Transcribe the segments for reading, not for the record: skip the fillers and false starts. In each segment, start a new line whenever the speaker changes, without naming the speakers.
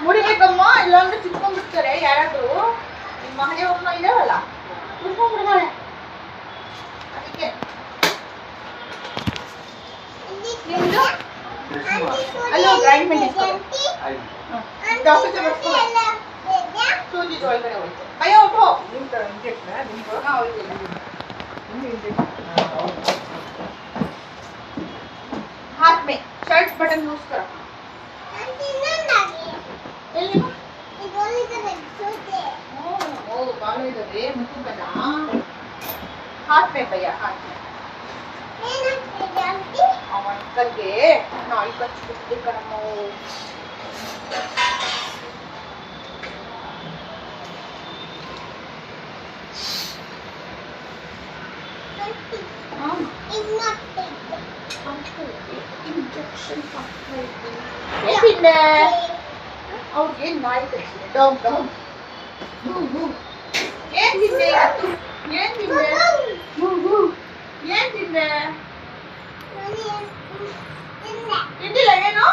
ಮುಡಿಬೇಕಮ್ಮ ಇಲ್ಲಾಂದ್ರೆ ಚಿತ್ಕೊಂಡ್ಬಿಡ್ತಾರೆ ಯಾರಾದ್ರೂ ನಿಮ್ಮ ಮನೆಯವ್ರನ್ನ ಇದಾವಲ್ಲ ಅದಕ್ಕೆ ಅಲ್ಲೋ ಗ್ರೈಂಡ್ ಮಾಡಿ ಸೂಜಿ ಒಳಗಡೆ ಹೋಯ್ತು ಅಯ್ಯೋ हाथ में शर्ट बटन यूज करो हाथ में भैया हाथ में अंकल के नाई का छुट्टी करमो इंजेक्शन ಅವ್ರಿಗೆ ನಾಯಿ ಕಚ್ಚಿದೆ ಡಾಗ್ ಡಾಗ್ ಏನ್ ತಿಂದೆ ಏನ್ ತಿಂದೆ ಏನ್ ತಿಂದೆ ತಿಂದಿಲ್ಲ ಏನು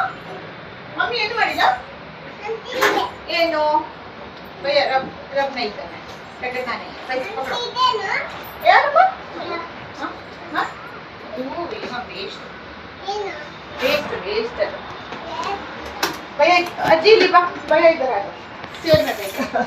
ಮಮ್ಮಿ ಏನು ಮಾಡಿದ ಏನು ಭಯ ರಬ್ ರಬ್ ನೈ करना रगड़ना नहीं पैसे पकड़ो यारಮ್ಮ हाँ वो यहाँ वेस्ट वेस्ट वेस्ट भैया अजी लिबा भैया इधर आ जाओ चेयर में बैठो